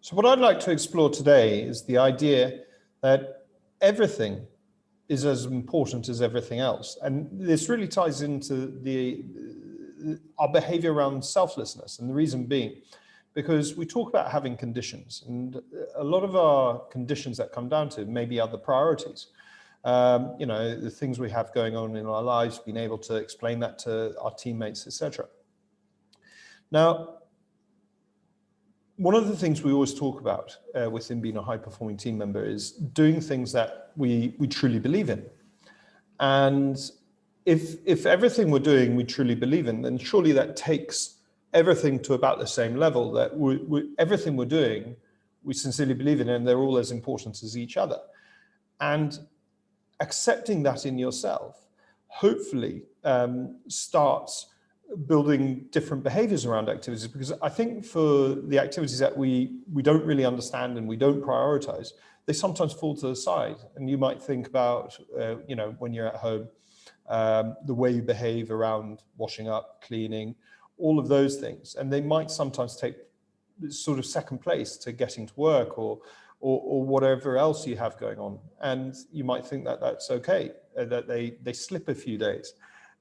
So what I'd like to explore today is the idea that everything is as important as everything else. And this really ties into our behavior around selflessness. And the reason being, because we talk about having conditions, and a lot of our conditions that come down to maybe other priorities. The things we have going on in our lives, being able to explain that to our teammates, etc. Now, one of the things we always talk about within being a high-performing team member is doing things that we truly believe in. And if everything we're doing we truly believe in, then surely that takes everything to about the same level, that everything we're doing we sincerely believe in, and they're all as important as each other. And accepting that in yourself hopefully starts building different behaviors around activities, because I think for the activities that we don't really understand and we don't prioritize, they sometimes fall to the side. And you might think about, when you're at home, the way you behave around washing up, cleaning, all of those things. And they might sometimes take sort of second place to getting to work or whatever else you have going on. And you might think that that's okay, that they slip a few days.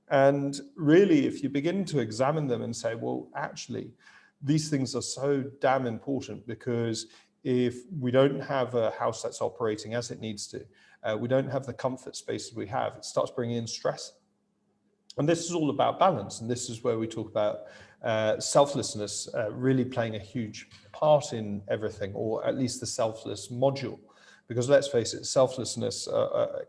And really, if you begin to examine them and say, well, actually, these things are so damn important, because if we don't have a house that's operating as it needs to, we don't have the comfort spaces we have, it starts bringing in stress. And this is all about balance. And this is where we talk about selflessness really playing a huge part in everything, or at least the selfless module. Because let's face it, selflessness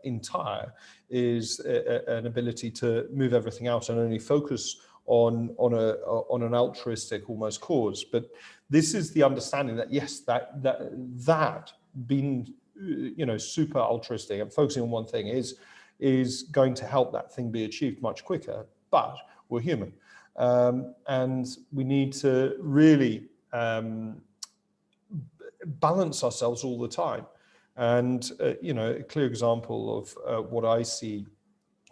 entire is an ability to move everything out and only focus on an altruistic almost cause. But this is the understanding that yes, that being super altruistic and focusing on one thing is going to help that thing be achieved much quicker. But we're human, and we need to really balance ourselves all the time. And, a clear example of what I see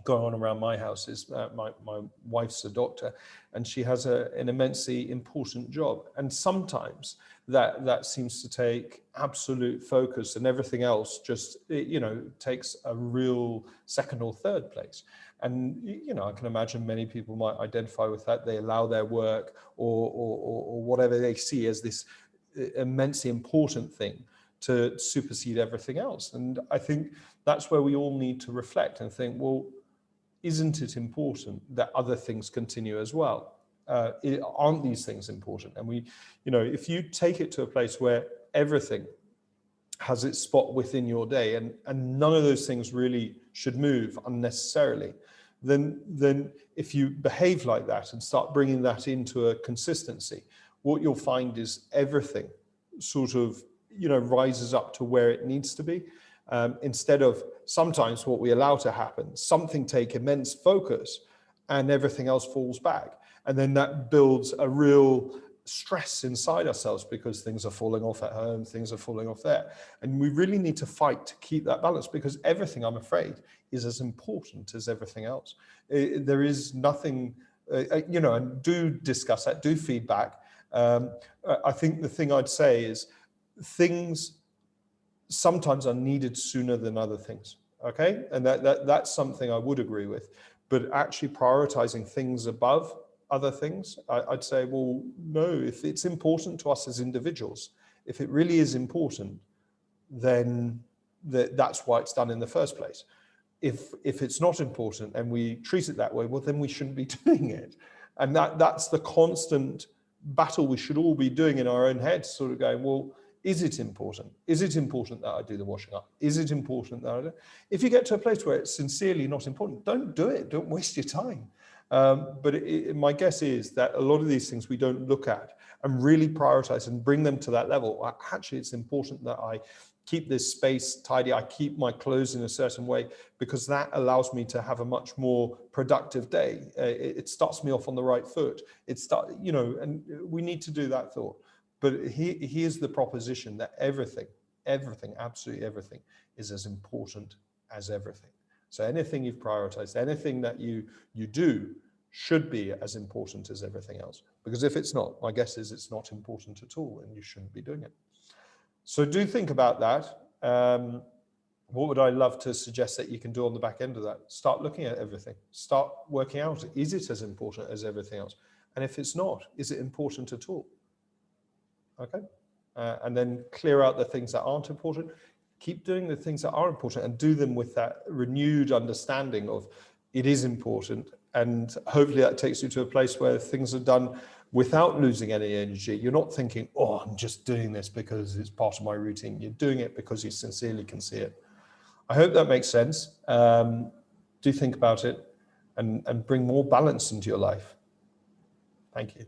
going on around my house is my wife's a doctor, and she has an immensely important job. And sometimes that seems to take absolute focus, and everything else just, takes a real second or third place. And, I can imagine many people might identify with that. They allow their work or whatever they see as this immensely important thing to supersede everything else. And I think that's where we all need to reflect and think, well, isn't it important that other things continue as well? Aren't these things important? And if you take it to a place where everything has its spot within your day, and none of those things really should move unnecessarily, then if you behave like that and start bringing that into a consistency, what you'll find is everything sort of rises up to where it needs to be, instead of sometimes what we allow to happen, something take immense focus and everything else falls back. And then that builds a real stress inside ourselves, because things are falling off at home, things are falling off there. And we really need to fight to keep that balance, because everything, I'm afraid, is as important as everything else. There is nothing, and do discuss that, do feedback. I think the thing I'd say is, things sometimes are needed sooner than other things, okay? And that's something I would agree with. But actually prioritizing things above other things, I'd say, well, no, if it's important to us as individuals, if it really is important, then that's why it's done in the first place. If it's not important and we treat it that way, well, then we shouldn't be doing it. And that's the constant battle we should all be doing in our own heads, sort of going, well, is it important? Is it important that I do the washing up? Is it important that I do? If you get to a place where it's sincerely not important, don't do it. Don't waste your time. But my guess is that a lot of these things we don't look at and really prioritize and bring them to that level. Actually, it's important that I keep this space tidy. I keep my clothes in a certain way, because that allows me to have a much more productive day. It starts me off on the right foot. And we need to do that thought. But here's the proposition that everything, absolutely everything is as important as everything. So anything you've prioritized, anything that you do, should be as important as everything else. Because if it's not, my guess is it's not important at all and you shouldn't be doing it. So do think about that. What would I love to suggest that you can do on the back end of that? Start looking at everything. Start working out, is it as important as everything else? And if it's not, is it important at all? Okay. And then clear out the things that aren't important. Keep doing the things that are important and do them with that renewed understanding of it is important. And hopefully that takes you to a place where things are done without losing any energy. You're not thinking, oh, I'm just doing this because it's part of my routine. You're doing it because you sincerely can see it. I hope that makes sense. Do think about it and bring more balance into your life. Thank you.